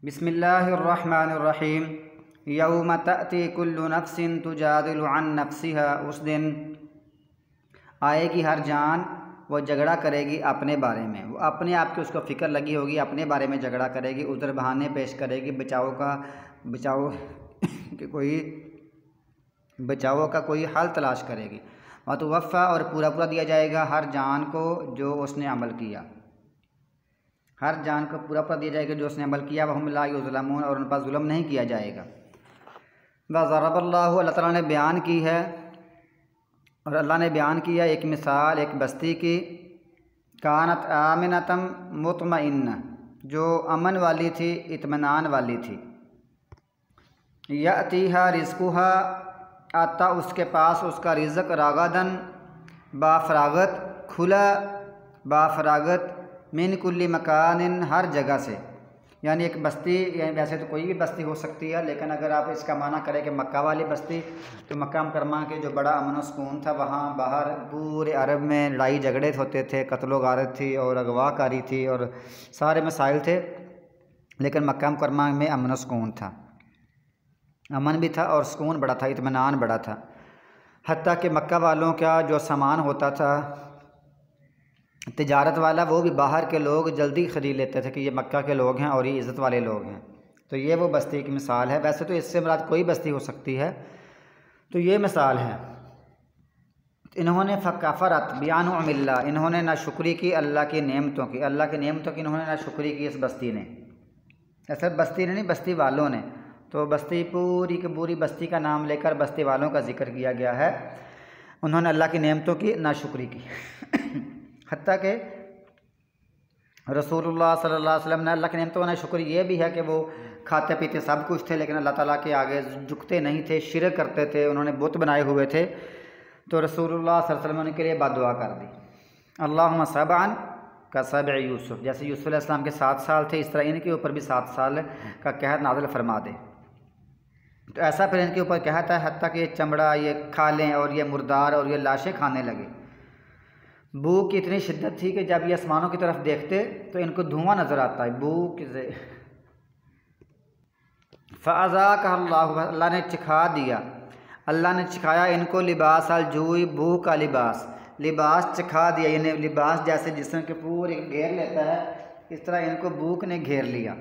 بسم اللہ الرحمن الرحیم۔ یوم تأتی کل نفس تجادل عن نفسها، اس دن آئے گی ہر جان، وہ جھگڑا کرے گی اپنے بارے میں، وہ اپنے آپ کی اس کو فکر لگی ہوگی، اپنے بارے میں جھگڑا کرے گی، عذر بہانے پیش کرے گی، بچاؤ کا کوئی حل تلاش کرے گی۔ وتوفی، اور پورا دیا جائے گا ہر جان کو جو اس نے عمل کیا، ہر جان کو پورا دیا جائے گا جو اس نے عمل کیا۔ وہم لا یظلمون، اور ان پر ظلم نہیں کیا جائے گا۔ وضرب اللہ، اللہ تعالیٰ نے بیان کی ہے، اور اللہ نے بیان کیا ایک مثال ایک بستی کی، کانت آمنۃ مطمئنہ، جو امن والی تھی، اطمینان والی تھی۔ یأتیہا رزقہا، آتا اس کے پاس اس کا رزق، رغداً، بافراغت، کھلا بافراغت، من کل مکان، ہر جگہ سے۔ یعنی ایک بستی، یعنی ویسے تو کوئی بھی بستی ہو سکتی ہے، لیکن اگر آپ اس کا معنی کریں کہ مکہ والی بستی، تو مکہ مکرمہ کے جو بڑا امن و سکون تھا، وہاں باہر پورے عرب میں لڑائی جھگڑے ہوتے تھے، قتل و غارت تھی اور اغوا کاری تھی اور سارے مسائل تھے، لیکن مکہ مکرمہ میں امن و سکون تھا، امن بھی تھا اور سکون بڑا تھا، اطمینان بڑا تھا۔ حتیٰ کہ مکہ والوں کا جو سامان ہوتا تھا تجارت والا، وہ بھی باہر کے لوگ جلدی خرید لیتے تھے کہ یہ مکہ کے لوگ ہیں اور یہ عزت والے لوگ ہیں۔ تو یہ وہ بستی کی مثال ہے۔ ویسے تو اس سے مراد کوئی بستی ہو سکتی ہے، تو یہ مثال ہے۔ انہوں نے فکفرت بانعم اللہ، انہوں نے ناشکری کی اللہ کی نعمتوں کی، اللہ کی نعمتوں کی انہوں نے ناشکری کی اس بستی نے۔ ایسا بستی نے نہیں، بستی والوں نے۔ تو بستی پوری کی پوری بستی کا نام لے کر بستی والوں کا ذکر کیا گیا ہے۔ انہوں نے اللہ کی نعمتوں کی ناشکری کی۔ حتیٰ کہ رسول اللہ صلی اللہ علیہ وسلم نے اللہ کی نعمتوں نے شکر یہ بھی ہے کہ وہ کھاتے پیتے سب کچھ تھے، لیکن اللہ تعالیٰ کے آگے جھکتے نہیں تھے، شرک کرتے تھے، انہوں نے بت بنائے ہوئے تھے۔ تو رسول اللہ صلی اللہ علیہ وسلم نے ان کے لیے بد دعا کر دی، اللہم سبعا کسبع یوسف، جیسے یوسف علیہ السلام کے 7 سال تھے، اس طرح ان کے اوپر بھی 7 سال کا قحط نازل فرما دے۔ تو ایسا پھر ان کے اوپر قحط ہے، حتیٰ کہ یہ چمڑا، یہ کھالیں اور یہ مردار اور یہ لاشیں کھانے لگے۔ بھوک کی اتنی شدت تھی کہ جب یہ آسمانوں کی طرف دیکھتے تو ان کو دھواں نظر آتا ہے بھوک سے۔ فَأَذَاقَهَا اللَّهُ، اللہ نے چکھا دیا، اللہ نے چکھایا ان کو لباس الجوع، بھوک کا لباس چکھا دیا، یعنی لباس جیسے جسم کے پورے گھیر لیتا ہے، اس طرح ان کو بھوک نے گھیر لیا۔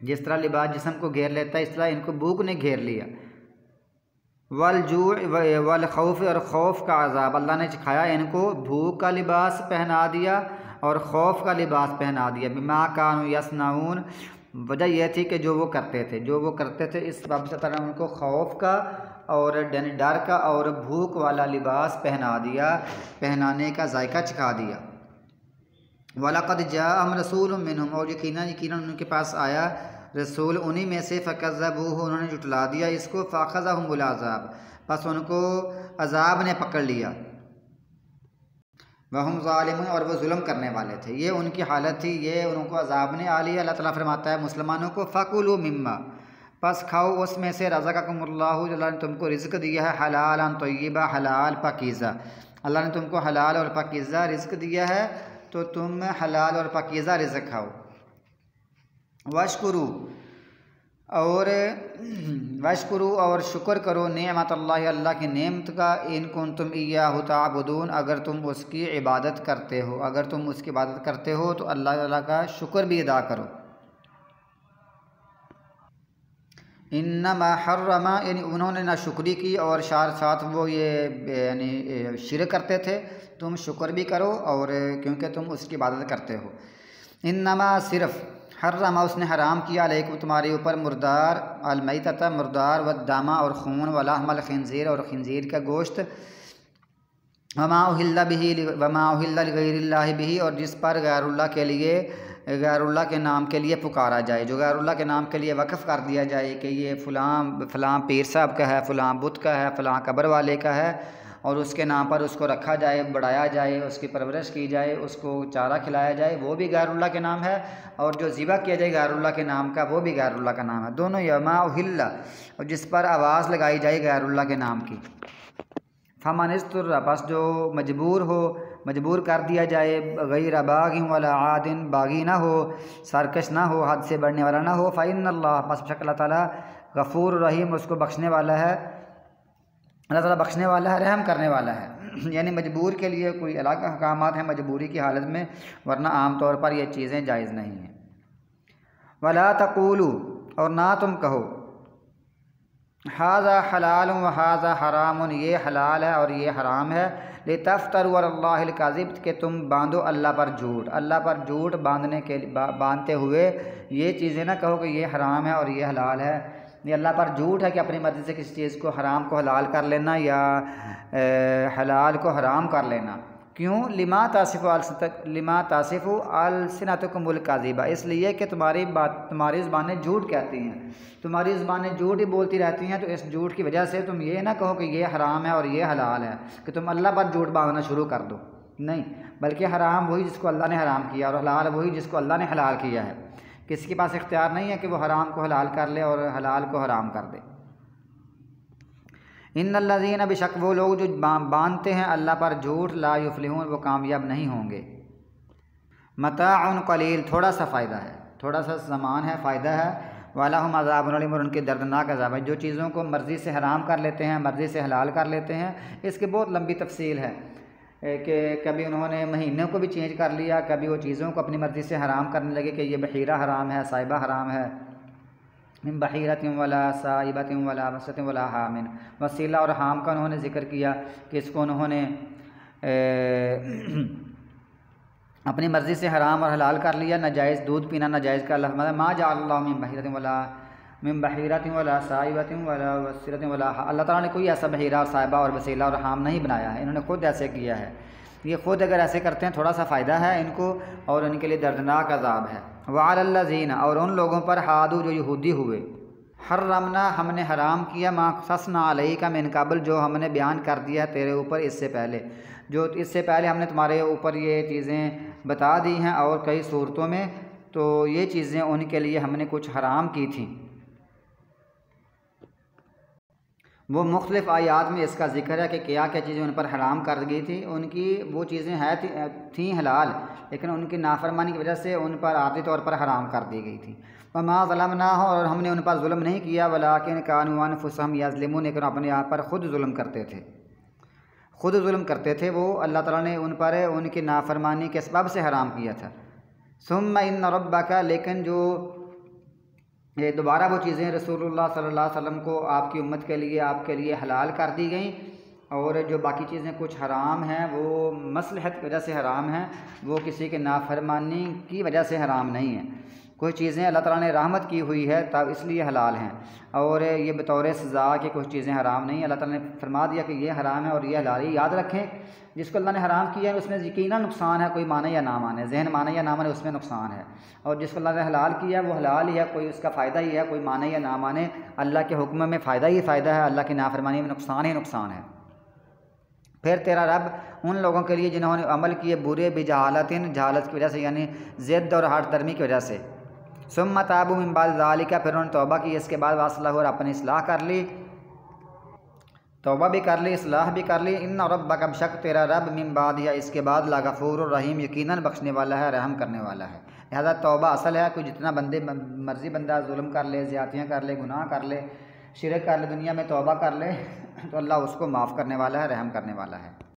جس طرح لباس جسم کو گھیر لیتا ہے، اس طرح ان کو بھوک نے گھیر لیا۔ والجوع والخوف، اور خوف کا عذاب، اللہ نے چکھایا ان کو بھوک کا لباس پہنا دیا اور خوف کا لباس پہنا دیا۔ بما کانوا یصنعون، وجہ یہ تھی کہ جو وہ کرتے تھے، اس سبب سے ان کو خوف کا اور ڈر کا اور بھوک والا لباس پہنا دیا، پہنانے کا ذائقہ چکھا دیا۔ وَلَقَدْ جَاءَهُمْ رَسُولٌ مِّنْهُمْ، اور یقیناً ان کے پاس آیا رسول انہی میں سے، فَكَذَّبُوهُ، انہوں نے جھٹلا دیا اس کو، فَأَخَذَهُمُ الْعَذَابُ، پس ان کو عذاب نے پکڑ لیا۔ وَهُمْ ظَالِمُونَ، اور وہ ظلم کرنے والے تھے، یہ ان کی حالت تھی، یہ ان کو عذاب نے آ لیا۔ اللہ تعالیٰ فرماتا ہے مسلمانوں کو، فَكُلُوا مِمَّا، پس کھاؤ اس میں سے، رَزَقَكُمُ اللَّهُ، اللہ نے تم کو رزق دیا ہے، حلالا طیبا، حلال پاکیزہ، اللہ نے تم کو حلال اور پاکیزہ رزق دیا ہے، تو تم حلال اور پاکیزہ رزق کھاؤ۔ واشکرو، اور شکر کرو، نعمت اللہ، اللہ کی نعمت کا، ان کنتم ایاہ تعبدون، اگر تم اس کی عبادت کرتے ہو، تو اللہ تعالیٰ کا شکر بھی ادا کرو۔ انما حرم، یعنی انہوں نے ناشکری کی اور ساتھ وہ یہ یعنی شرک کرتے تھے، تم شکر بھی کرو اور کیونکہ تم اس کی عبادت کرتے ہو۔ انما، صرف، حرم، اس نے حرام کیا، علیکم، تمہارے اوپر، مردار، المیتۃ، مردار، والدم، اور خون، ولحم الخنزیر، اور خنزیر کا گوشت، وما اہل لغیر اللہ بہ، اور جس پر غیر اللہ کے نام کے لیے پکارا جائے، جو غیر اللہ کے نام کے لیے وقف کر دیا جائے کہ یہ فلاں پیر صاحب کا ہے، فلاں بت کا ہے، فلاں قبر والے کا ہے، اور اس کے نام پر اس کو رکھا جائے، بڑھایا جائے، اس کی پرورش کی جائے، اس کو چارہ کھلایا جائے، وہ بھی غیر اللہ کے نام ہے، اور جو ذبح کیا جائے غیر اللہ کے نام کا، وہ بھی غیر اللہ کا نام ہے، دونوں۔ یما اہل، اور جس پر آواز لگائی جائے غیر اللہ کے نام کی۔ فمن اضطر، پس جو مجبور ہو، مجبور کر دیا جائے، غیر باغ ولا عاد، باغی نہ ہو، سرکش نہ ہو، حد سے بڑھنے والا نہ ہو، فإن اللہ، پس بے شک اللہ تعالیٰ غفور رحیم، اس کو بخشنے والا ہے، اللہ تعالیٰ بخشنے والا ہے، رحم کرنے والا ہے۔ یعنی مجبور کے لیے کوئی الگ احکامات ہیں مجبوری کی حالت میں، ورنہ عام طور پر یہ چیزیں جائز نہیں ہیں۔ ولا تقولوا، اور نہ تم کہو، ھذا حلال و ھذا حرام، یہ حلال ہے اور یہ حرام ہے، لتفتروا علی اللہ الکذب، کہ تم باندھو اللہ پر جھوٹ، اللہ پر جھوٹ باندھتے ہوئے یہ چیزیں نہ کہو کہ یہ حرام ہے اور یہ حلال ہے۔ یہ اللہ پر جھوٹ ہے کہ اپنی مرضی سے کسی چیز کو حرام کو حلال کر لینا یا حلال کو حرام کر لینا۔ کیوں؟ لما تصف السنتکم الکذب، اس لیے کہ تمہاری زبانیں جھوٹ کہتی ہیں، تمہاری زبانیں جھوٹ ہی بولتی رہتی ہیں، تو اس جھوٹ کی وجہ سے تم یہ نہ کہو کہ یہ حرام ہے اور یہ حلال ہے، کہ تم اللہ پر جھوٹ باندھنا شروع کر دو، نہیں، بلکہ حرام وہی جس کو اللہ نے حرام کیا اور حلال وہی جس کو اللہ نے حلال کیا ہے۔ کسی کے پاس اختیار نہیں ہے کہ وہ حرام کو حلال کر لے اور حلال کو حرام کر دے۔ ان الذین، بے شک وہ لوگ جو باندھتے ہیں اللہ پر جھوٹ، لا یفلحون، وہ کامیاب نہیں ہوں گے۔ متاع قلیل، تھوڑا سا فائدہ ہے، تھوڑا سا سامان ہے، فائدہ ہے، وَلَهُمْ عَذَابٌ عَلِيمٌ، اور ان کے دردناک عذاب ہے۔ جو چیزوں کو مرضی سے حرام کر لیتے ہیں، مرضی سے حلال کر لیتے ہیں، اس کی بہت لمبی تفصیل ہے کہ کبھی انہوں نے مہینوں کو بھی چینج کر لیا، کبھی وہ چیزوں کو اپنی مرضی سے حرام کرنے لگے کہ یہ بحیرہ حرام ہے، صائبہ حرام ہے، من بحیرۃ ولا صائبۃ ولا وسط ولا حام، وسیلہ اور حام کا انہوں نے ذکر کیا کہ اس کو انہوں نے اپنی مرضی سے حرام اور حلال کر لیا۔ ناجائز دودھ پینا ناجائز کا اللہ فرماتا ہے، ما جعل اللہ من بحیرۃ ولا صائبۃ ولا وسیلۃ ولا حام، اللہ تعالیٰ نے کوئی ایسا بحیرہ اور صائبہ اور وسیلہ اور حام نہیں بنایا ہے، انہوں نے خود ایسے کیا ہے۔ یہ خود اگر ایسے کرتے ہیں تھوڑا سا فائدہ ہے ان کو، اور ان کے لیے دردناک عذاب ہے۔ وعلی الذین، اور ان لوگوں پر ہادو جو یہودی ہوئے، حرمنا، ہم نے حرام کیا، ما قصصنا علیک من قبل، جو ہم نے بیان کر دیا تیرے اوپر اس سے پہلے، جو اس سے پہلے ہم نے تمہارے اوپر یہ چیزیں بتا دی ہیں اور کئی صورتوں میں، تو یہ چیزیں ان کے لیے ہم نے کچھ حرام کی تھیں۔ وہ مختلف آیات میں اس کا ذکر ہے کہ کیا کیا چیزیں ان پر حرام کر گئی تھی، ان کی وہ چیزیں تھیں حلال، لیکن ان کی نافرمانی کی وجہ سے ان پر عارضی طور پر حرام کر دی گئی تھی۔ وما ظلمناہم، اور ہم نے ان پر ظلم نہیں کیا، ولکن کانوا انفسہم یظلمون، لیکن اپنے آپ پر خود ظلم کرتے تھے، خود ظلم کرتے تھے وہ، اللہ تعالیٰ نے ان پر ان کی نافرمانی کے سبب سے حرام کیا تھا۔ ثم ان ربک، لیکن جو دوبارہ وہ چیزیں رسول اللہ صلی اللہ علیہ وسلم کو آپ کی امت کے لیے، آپ کے لیے حلال کر دی گئیں، اور جو باقی چیزیں کچھ حرام ہیں وہ مصلحت کی وجہ سے حرام ہیں، وہ کسی کے نافرمانی کی وجہ سے حرام نہیں ہیں۔ کچھ چیزیں اللہ تعالیٰ نے رحمت کی ہوئی ہے تب اس لیے حلال ہیں، اور یہ بطور سزا کہ کچھ چیزیں حرام نہیں، اللہ تعالیٰ نے فرما دیا کہ یہ حرام ہے اور یہ حلال ہے۔ یاد رکھیں، جس کو اللہ نے حرام کیا ہے اس میں یقیناً نقصان ہے، کوئی مانے یا نہ مانے، ذہن مانے یا نہ مانے، اس میں نقصان ہے، اور جس کو اللہ نے حلال کیا ہے وہ حلال ہی ہے، کوئی اس کا فائدہ ہی ہے، کوئی مانے یا نہ مانے، اللہ کے حکم میں فائدہ ہی فائدہ ہے، اللہ کی نافرمانی میں نقصان ہی نقصان ہے۔ پھر تیرا رب ان لوگوں کے لیے جنہوں نے عمل کیے برے بجہالت، جہالت کی وجہ سے، یعنی ضد اور ہٹ درمی کی وجہ سے، ثم تابوا من بعد ذلک، پھر انہوں نے توبہ کی اس کے بعد، واصلحوا، اور اپنی اصلاح کر لی، توبہ بھی کر لی، اصلاح بھی کر لی۔ ان ربک، بشک تیرا رب، من بعدہا، اس کے بعد، لغفور الرحیم، یقیناً بخشنے والا ہے، رحم کرنے والا ہے۔ لہذا توبہ اصل ہے، کوئی جتنا مرضی بندہ ظلم کر لے، زیادتیاں کر لے، گناہ کر لے، شرک کر لے، دنیا میں توبہ کر لے تو اللہ اس کو معاف کرنے والا ہے، رحم کرنے والا ہے۔